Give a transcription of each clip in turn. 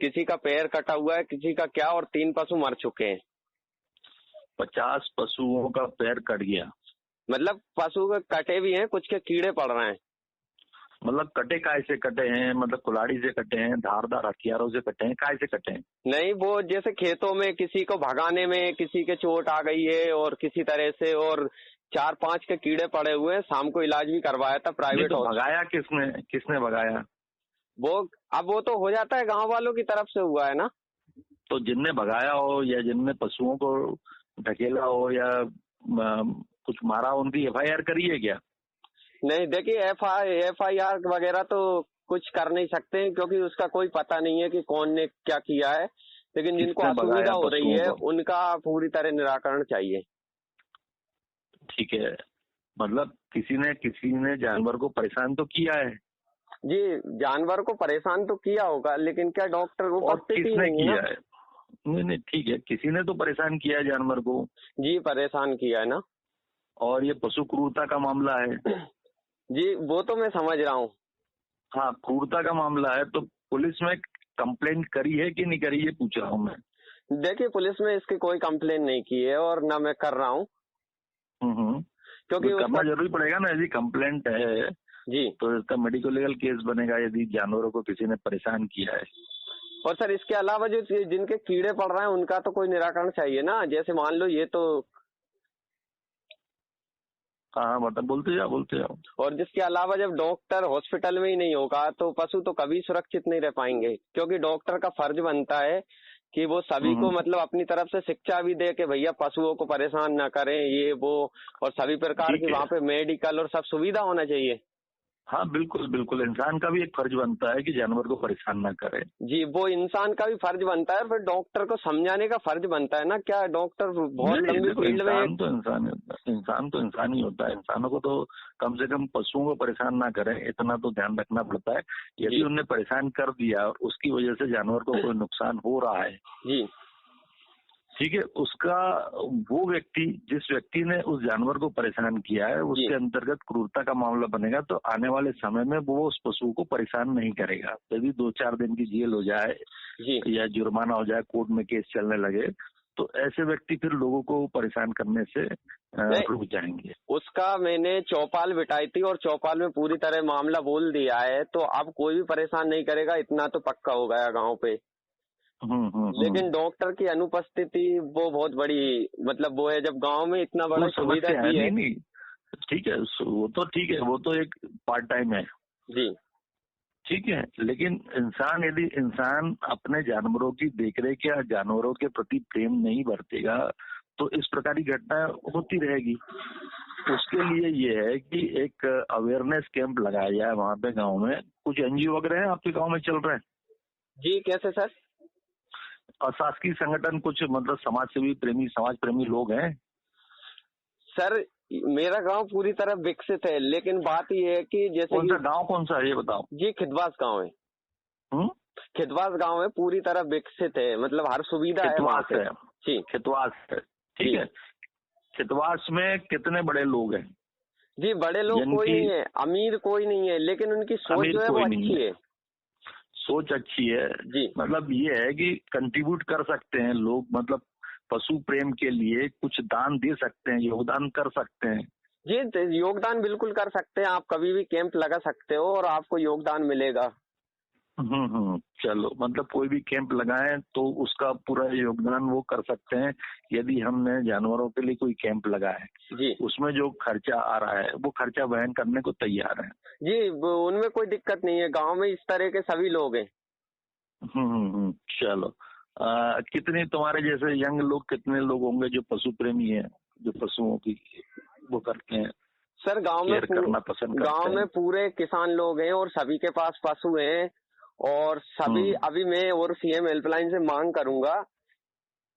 किसी का पैर कटा हुआ है, किसी का क्या, और 3 पशु मर चुके हैं। 50 पशुओं का पैर कट गया? मतलब पशु के कटे भी हैं, कुछ के कीड़े पड़ रहे हैं। मतलब कटे काय से कटे हैं? मतलब कुल्हाड़ी से कटे हैं, धारदार हथियारों से कटे हैं, काय से कटे हैं? नहीं, वो जैसे खेतों में किसी को भगाने में किसी के चोट आ गई है और किसी तरह से, और 4-5 के कीड़े पड़े हुए हैं। शाम को इलाज भी करवाया था प्राइवेट। तो भगाया किसने भगाया? वो तो हो जाता है, गांव वालों की तरफ से हुआ है ना। तो जिनने भगाया हो या जिनने पशुओं को ढकेला हो या कुछ मारा हो, उनकी FIR करी है क्या? नहीं, देखिए FIR वगैरह तो कुछ कर नहीं सकते हैं, क्योंकि उसका कोई पता नहीं है कि कौन ने क्या किया है। लेकिन जिनको असुविधा हो रही है उनका पूरी तरह निराकरण चाहिए। ठीक है, मतलब किसी ने जानवर को परेशान तो किया है। जी, जानवर को परेशान तो किया होगा, लेकिन क्या डॉक्टर उपस्थित ही नहीं किया है? नहीं, ठीक है, किसी ने तो परेशान किया है जानवर को। जी, परेशान किया है ना। और ये पशु क्रूरता का मामला है। जी, वो तो मैं समझ रहा हूँ। हाँ, क्रूरता का मामला है, तो पुलिस में कंप्लेंट करी है कि नहीं करी, ये पूछ रहा हूँ मैं। देखिए, पुलिस में इसकी कोई कंप्लेंट नहीं की है और ना मैं कर रहा हूँ। क्योंकि करना जरूरी पड़ेगा ना, यदि कंप्लेंट है जी, तो इसका मेडिको लीगल केस बनेगा यदि जानवरों को किसी ने परेशान किया है। और सर, इसके अलावा जो जिनके कीड़े पड़ रहे हैं उनका तो कोई निराकरण चाहिए ना। जैसे मान लो ये तो। हाँ, मतलब बोलते जाओ। और जिसके अलावा जब डॉक्टर हॉस्पिटल में ही नहीं होगा तो पशु तो कभी सुरक्षित नहीं रह पाएंगे, क्योंकि डॉक्टर का फर्ज बनता है कि वो सभी को मतलब अपनी तरफ से शिक्षा भी दे कि भैया पशुओं को परेशान ना करें, ये वो, और सभी प्रकार की वहाँ पे मेडिकल और सब सुविधा होना चाहिए। हाँ, बिल्कुल, इंसान का भी एक फर्ज बनता है कि जानवर को परेशान ना करे। जी, वो इंसान का भी फर्ज बनता है, फिर डॉक्टर को समझाने का फर्ज बनता है ना। क्या डॉक्टर बहुत लंबी फील्ड में। इंसान तो इंसान ही होता है। इंसानों को तो कम से कम पशुओं को परेशान ना करें, इतना तो ध्यान रखना पड़ता है। यदि उन्हें परेशान कर दिया और उसकी वजह से जानवर को कोई नुकसान हो रहा है, जी ठीक है, उसका जिस व्यक्ति ने उस जानवर को परेशान किया है उसके अंतर्गत क्रूरता का मामला बनेगा। तो आने वाले समय में वो उस पशु को परेशान नहीं करेगा। यदि 2-4 दिन की जेल हो जाए या जुर्माना हो जाए, कोर्ट में केस चलने लगे, तो ऐसे व्यक्ति फिर लोगों को परेशान करने से रुक जाएंगे। उसका मैंने चौपाल बिठाई थी और चौपाल में पूरी तरह मामला बोल दिया है, तो अब कोई भी परेशान नहीं करेगा, इतना तो पक्का हो गया गाँव पे। लेकिन डॉक्टर की अनुपस्थिति वो बहुत बड़ी मतलब वो है, जब गांव में इतना बड़ा सुविधा दी है। नहीं, ठीक है, वो तो एक पार्ट टाइम है जी, ठीक है, लेकिन यदि इंसान अपने जानवरों की देखरेख या जानवरों के प्रति प्रेम नहीं बरतेगा तो इस प्रकार की घटना होती रहेगी। उसके लिए ये है कि एक अवेयरनेस कैंप लगाया जाए वहाँ पे गाँव में। कुछ NGO वगैरह है आपके गाँव में चल रहे हैं? जी, कैसे सर? अशासकीय संगठन कुछ मतलब समाज प्रेमी लोग हैं? सर, मेरा गांव पूरी तरह विकसित है, लेकिन बात यह है कि जैसे गांव कौन सा है ये बताओ? जी, खिदवास गांव है। खिदवास गांव है, पूरी तरह विकसित है, मतलब हर सुविधा है वहाँ से। जी, खिदवास है, ठीक है। खिदवास में कितने बड़े लोग हैं? जी, बड़े लोग कोई नहीं है, अमीर कोई नहीं है, लेकिन उनकी सोच जो है वो अच्छी है। सोच अच्छी है जी, मतलब ये है कि कंट्रीब्यूट कर सकते हैं लोग, मतलब पशु प्रेम के लिए कुछ दान दे सकते हैं, योगदान कर सकते हैं। जी, योगदान बिल्कुल कर सकते हैं, आप कभी भी कैंप लगा सकते हो और आपको योगदान मिलेगा। चलो, मतलब कोई भी कैंप लगाएं तो उसका पूरा योगदान वो कर सकते हैं। यदि हमने जानवरों के लिए कोई कैंप लगाया है, उसमें जो खर्चा आ रहा है वो खर्चा वहन करने को तैयार है। जी, उनमें कोई दिक्कत नहीं है, गांव में इस तरह के सभी लोग हैं। चलो, कितने तुम्हारे जैसे यंग लोग, कितने लोग होंगे जो पशु प्रेमी है, जो पशुओं की वो करते हैं? सर, गांव में पूरे किसान लोग हैं और सभी के पास पशु हैं, और सभी अभी मैं और CM हेल्पलाइन से मांग करूंगा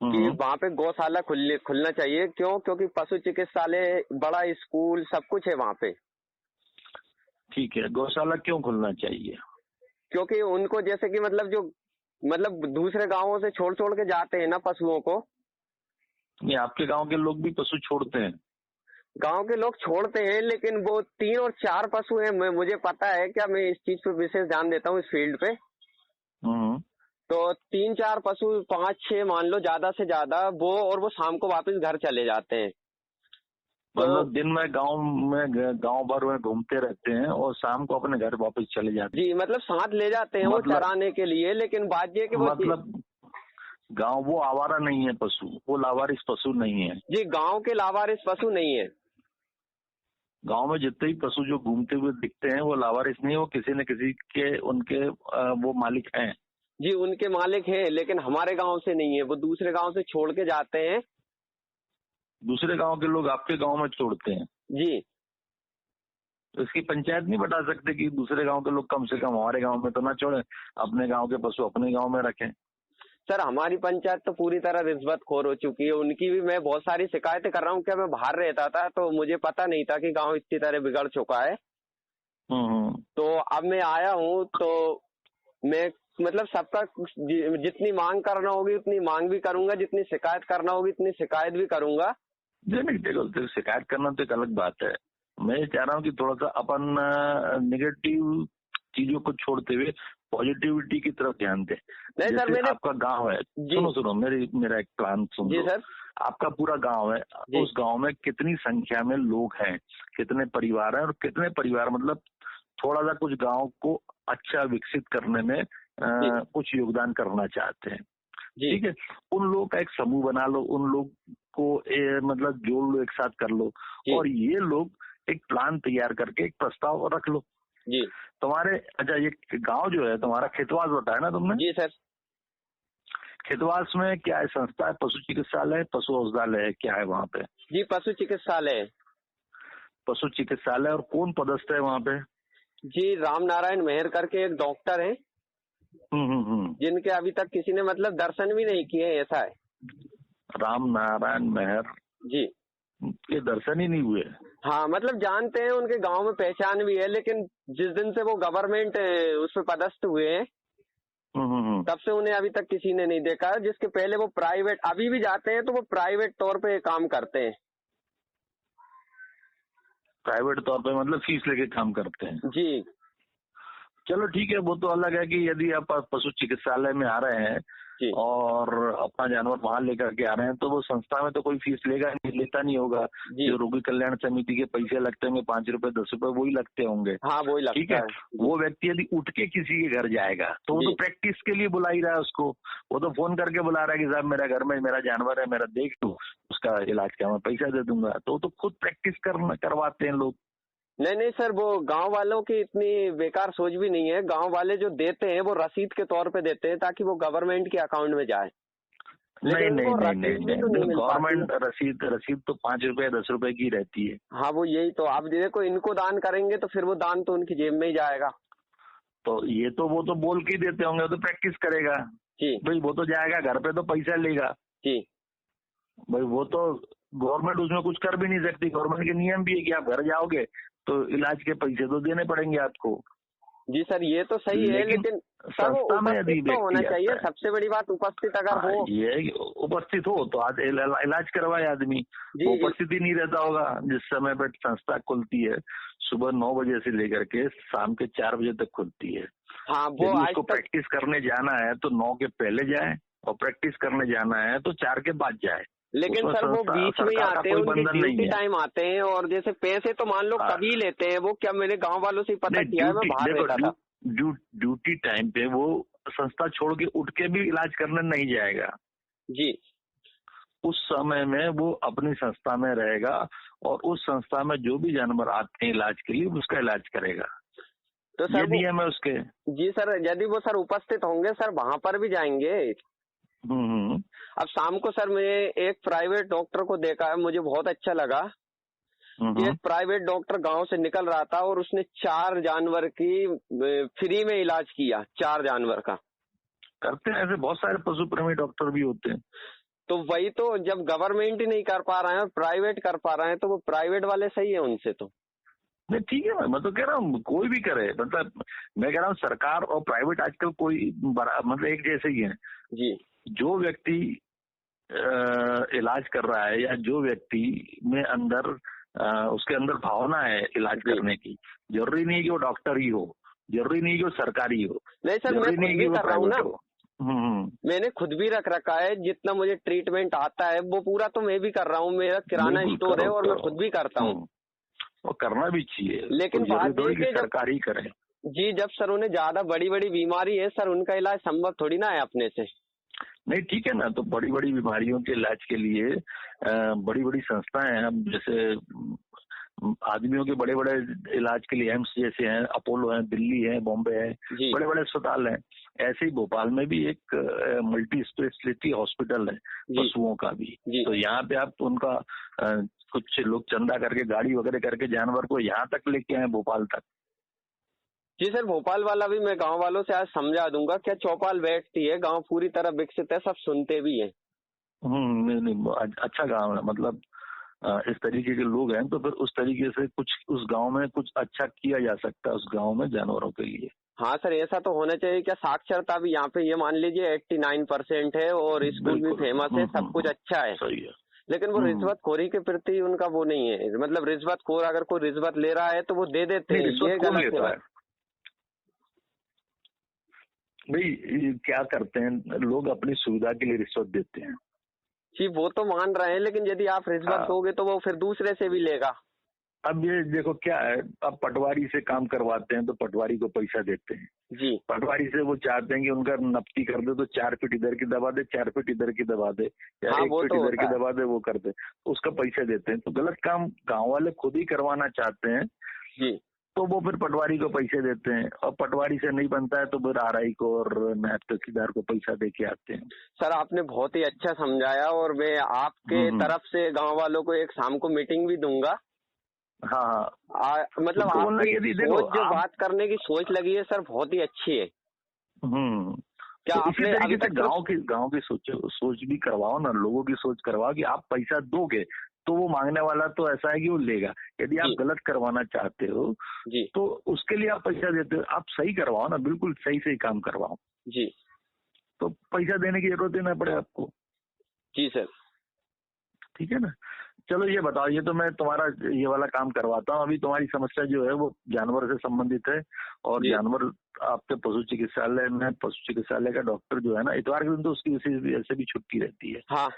कि वहाँ पे गौशाला खुलना चाहिए। क्योंकि पशु चिकित्सालय, बड़ा स्कूल, सब कुछ है वहाँ पे। ठीक है, गौशाला क्यों खुलना चाहिए? क्योंकि उनको जैसे कि मतलब दूसरे गांवों से छोड़ के जाते हैं ना पशुओं को। ये आपके गांव के लोग भी पशु छोड़ते हैं? गांव के लोग छोड़ते हैं, लेकिन वो 3 और 4 पशु हैं, मुझे पता है, क्या मैं इस चीज पे विशेष ध्यान देता हूँ इस फील्ड पे। तो 3-4 पशु, 5-6 मान लो ज्यादा से ज्यादा वो, और वो शाम को वापस घर चले जाते हैं। मतलब दिन में गांव भर में घूमते रहते हैं और शाम को अपने घर वापस चले जाते हैं। जी, मतलब साथ ले जाते हैं वो चराने के लिए, लेकिन बात ये कि वो मतलब गांव वो आवारा नहीं है पशु, वो लावारिस पशु नहीं है। जी, गांव के लावारिस पशु नहीं है। गांव में जितने भी पशु जो घूमते हुए दिखते हैं वो लावारिस नहीं है, वो किसी न किसी के उनके वो मालिक हैं। जी, उनके मालिक हैं, लेकिन हमारे गांव से नहीं है, वो दूसरे गांव से छोड़ के जाते हैं। दूसरे गांव के लोग आपके गांव में छोड़ते हैं? जी। तो इसकी पंचायत नहीं बता सकते कि दूसरे गांव के लोग कम से कम हमारे गांव में तो ना छोड़े, अपने गांव के पशु अपने गांव में रखें? सर, हमारी पंचायत तो पूरी तरह रिश्वतखोर हो चुकी है। उनकी भी मैं बहुत सारी शिकायतें कर रहा हूँ। क्या मैं बाहर रहता था तो मुझे पता नहीं था कि गांव इतनी तरह बिगड़ चुका है। तो अब मैं आया हूँ तो मैं मतलब सबका जितनी मांग करना होगी उतनी मांग भी करूंगा, जितनी शिकायत करना होगी उतनी शिकायत भी करूंगा। नहीं देखो, शिकायत करना तो एक अलग बात है। मैं चाह रहा हूँ कि थोड़ा सा अपन नेगेटिव चीजों को छोड़ते हुए पॉजिटिविटी की तरफ ध्यान दें। नहीं सर, मैंने आपका गांव है, सुनो मेरा एक प्लान सुन लो। सर, आपका पूरा गांव है, उस गांव में कितनी संख्या में लोग हैं, कितने परिवार हैं, और कितने परिवार मतलब थोड़ा सा कुछ गांव को अच्छा विकसित करने में कुछ योगदान करना चाहते हैं, ठीक है? उन लोगों का एक समूह बना लो, उन लोग को मतलब जोड़ लो, एक साथ कर लो, और ये लोग एक प्लान तैयार करके एक प्रस्ताव रख लो। जी। तुम्हारे अच्छा ये गांव जो है तुम्हारा खेतवास बताया ना तुमने? जी सर। खेतवास में क्या है संस्था है? पशु चिकित्सालय, पशु औषधालय है, क्या है वहाँ पे? जी, पशु चिकित्सालय। पशु चिकित्सालय, और कौन पदस्थ है वहाँ पे? जी, राम नारायण मेहर करके एक डॉक्टर है, जिनके अभी तक किसी ने मतलब दर्शन भी नहीं किए, ऐसा है। राम नारायण मेहर जी के दर्शन ही नहीं हुए? हाँ, मतलब जानते हैं, उनके गांव में पहचान भी है, लेकिन जिस दिन से वो गवर्नमेंट उस पर पदस्थ हुए हैं तब से उन्हें अभी तक किसी ने नहीं देखा। जिसके पहले वो प्राइवेट, अभी भी जाते हैं तो वो प्राइवेट तौर पे काम करते हैं। प्राइवेट तौर पे मतलब फीस लेके काम करते हैं? जी। चलो ठीक है, वो तो अलग है कि यदि आप पशु चिकित्सालय में आ रहे हैं और अपना जानवर वहां लेकर के आ रहे हैं तो वो संस्था में तो कोई फीस लेता नहीं होगा। जो रोगी कल्याण समिति के पैसे लगते होंगे 5 रुपए 10 रुपए वही लगते होंगे। हाँ, वही लगता है। ठीक है। वो व्यक्ति यदि उठ के किसी के घर जाएगा तो वो तो प्रैक्टिस के लिए बुला ही रहा है उसको, वो तो फोन करके बुला रहा है कि साहब मेरा घर में मेरा जानवर है, मेरा देख लो, उसका इलाज का मैं पैसा दे दूंगा। तो खुद प्रैक्टिस करवाते हैं लोग। नहीं सर, वो गांव वालों की इतनी बेकार सोच भी नहीं है। गांव वाले जो देते हैं वो रसीद के तौर पे देते हैं ताकि वो गवर्नमेंट के अकाउंट में जाए। नहीं, गवर्नमेंट रसीद तो 5 रुपए 10 रुपए की रहती है। हाँ, वो यही तो। आप देखो, इनको दान करेंगे तो फिर वो दान तो उनकी जेब में ही जाएगा। तो ये तो वो तो बोल के देते होंगे, तो प्रैक्टिस करेगा जी भाई, वो तो जाएगा घर पे तो पैसा लेगा जी भाई। वो तो गवर्नमेंट उसमें कुछ कर भी नहीं सकती। गवर्नमेंट के नियम भी है कि आप घर जाओगे तो इलाज के पैसे तो देने पड़ेंगे आपको। जी सर, ये तो सही है, लेकिन सर वो उपस्थित तो होना चाहिए। सबसे बड़ी बात उपस्थित अगर हो, ये उपस्थित हो तो इलाज करवाए आदमी। वो उपस्थित ही नहीं रहता होगा जिस समय पर संस्था खुलती है। सुबह 9 बजे से लेकर के शाम के 4 बजे तक खुलती है। हाँ, वो उसको प्रैक्टिस करने जाना है तो 9 के पहले जाए, और प्रैक्टिस करने जाना है तो 4 के बाद जाए। लेकिन सर वो बीच में ही आते हैं, उनके ड्यूटी टाइम आते हैं, और जैसे पैसे तो मान लो कभी लेते हैं वो। क्या मेरे गांव वालों से पता किया है, मैं बाहर रहता था। ड्यूटी टाइम पे वो संस्था छोड़ के उठ के भी इलाज करने नहीं जाएगा जी। उस समय में वो अपनी संस्था में रहेगा और उस संस्था में जो भी जानवर आते हैं इलाज के लिए उसका इलाज करेगा। तो सर ये नियम है उसके। जी सर, यदि वो सर उपस्थित होंगे सर वहां पर भी जाएंगे। अब शाम को सर मैं एक प्राइवेट डॉक्टर को देखा है, मुझे बहुत अच्छा लगा कि एक प्राइवेट डॉक्टर गांव से निकल रहा था और उसने 4 जानवर की फ्री में इलाज किया। 4 जानवर का करते हैं ऐसे बहुत सारे पशु प्रेमी डॉक्टर भी होते हैं। तो वही तो, जब गवर्नमेंट ही नहीं कर पा रहे हैं और प्राइवेट कर पा रहे हैं तो वो प्राइवेट वाले सही है उनसे। तो नहीं ठीक है, मैं तो कह रहा हूँ कोई भी करे, मतलब मैं कह रहा हूँ सरकार और प्राइवेट आजकल कोई मतलब एक जैसे ही है जी। जो व्यक्ति इलाज कर रहा है या जो व्यक्ति में अंदर उसके अंदर भावना है इलाज करने की, जरूरी नहीं कि वो डॉक्टर ही हो, जरूरी नहीं कि वो सरकारी हो, नहीं सर, मैं खुद भी कर रहा हूँ ना। मैंने खुद भी रख रखा है, जितना मुझे ट्रीटमेंट आता है वो पूरा तो मैं भी कर रहा हूँ, मेरा किराना स्टोर है और मैं खुद भी करता हूँ। और करना भी चाहिए, लेकिन बात ये कि सरकार ही करे। जी, जब सर उन्हें ज्यादा बड़ी बड़ी बीमारी है सर, उनका इलाज संभव थोड़ी ना है अपने से। नहीं ठीक है ना, तो बड़ी बड़ी बीमारियों के इलाज के लिए बड़ी बड़ी संस्थाएं हैं। अब जैसे आदमियों के बड़े बड़े इलाज के लिए एम्स जैसे हैं, अपोलो है, दिल्ली है, बॉम्बे है, बड़े बड़े अस्पताल हैं। ऐसे ही भोपाल में भी एक मल्टी स्पेशलिटी हॉस्पिटल है पशुओं का भी। तो यहाँ पे आप उनका कुछ लोग चंदा करके, गाड़ी वगैरह करके जानवर को यहाँ तक लेके आए, भोपाल तक। जी सर, भोपाल वाला भी मैं गांव वालों से आज समझा दूंगा। क्या चौपाल बैठती है, गांव पूरी तरह विकसित है, सब सुनते भी हैं। नहीं, अच्छा गांव है, मतलब इस तरीके के लोग हैं तो फिर उस तरीके से कुछ उस गांव में कुछ अच्छा किया जा सकता है, उस गांव में जानवरों के लिए। हाँ सर, ऐसा तो होना चाहिए। क्या साक्षरता भी यहाँ पे ये मान लीजिए 89% है और स्कूल भी फेमस है, सब कुछ अच्छा है। सही है। लेकिन वो रिश्वतखोरी के प्रति उनका वो नहीं है, मतलब रिश्वतखोर अगर कोई रिश्वत ले रहा है तो वो दे देते हैं। ये गलत है भाई। क्या करते हैं लोग, अपनी सुविधा के लिए रिश्वत देते हैं। जी वो तो मान रहे हैं, लेकिन यदि आप रिश्वत दोगे तो वो फिर दूसरे से भी लेगा। अब ये देखो क्या है, अब पटवारी से काम करवाते हैं तो पटवारी को पैसा देते हैं जी। पटवारी से वो चाहते हैं कि उनका नपटी कर दे, तो 4 फीट इधर की दबा दे, 4 फीट इधर की दबा दे, या 1 फीट इधर की दबा दे, वो कर दे, उसका पैसा देते हैं। तो गलत काम गाँव वाले खुद ही करवाना चाहते हैं जी, तो वो फिर पटवारी को पैसे देते हैं, और पटवारी से नहीं बनता है तो फिर आरआई को और नायब तहसीलदार को पैसा दे के आते हैं। सर आपने बहुत ही अच्छा समझाया, और मैं आपके तरफ से गांव वालों को एक शाम को मीटिंग भी दूंगा। हाँ, मतलब तो आपकी जो बात करने की सोच लगी है सर, बहुत ही अच्छी है। क्या तो आपने अभी तक गांव की सोच भी करवाओ ना, लोगों की सोच करवाओ कि आप पैसा दोगे तो वो मांगने वाला तो ऐसा है कि वो लेगा। यदि आप गलत करवाना चाहते हो जी, तो उसके लिए आप पैसा देते हो। आप सही करवाओ ना, बिल्कुल सही काम करवाओ जी, तो पैसा देने की जरूरत ही ना पड़े आपको। जी सर, ठीक है ना। चलो ये बताओ, ये तो मैं तुम्हारा ये वाला काम करवाता हूँ। अभी तुम्हारी समस्या जो है वो जानवर से संबंधित है, और जानवर आपके पशु चिकित्सालय का डॉक्टर जो है ना, इतवार के दिन तो उसकी वैसे भी छुट्टी रहती है। हाँ,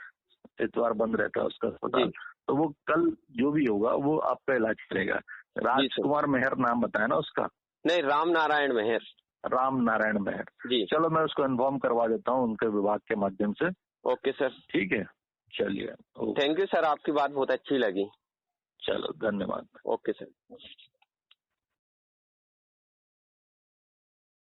इतवार बंद रहता है उसका अस्पताल। तो वो कल जो भी होगा वो आपका इलाज करेगा। राजकुमार मेहर नाम बताया ना उसका? नहीं, राम नारायण मेहर। चलो मैं उसको इन्फॉर्म करवा देता हूँ उनके विभाग के माध्यम से। ओके सर, ठीक है, चलिए। थैंक यू सर, आपकी बात बहुत अच्छी लगी। चलो, धन्यवाद। Okay sir.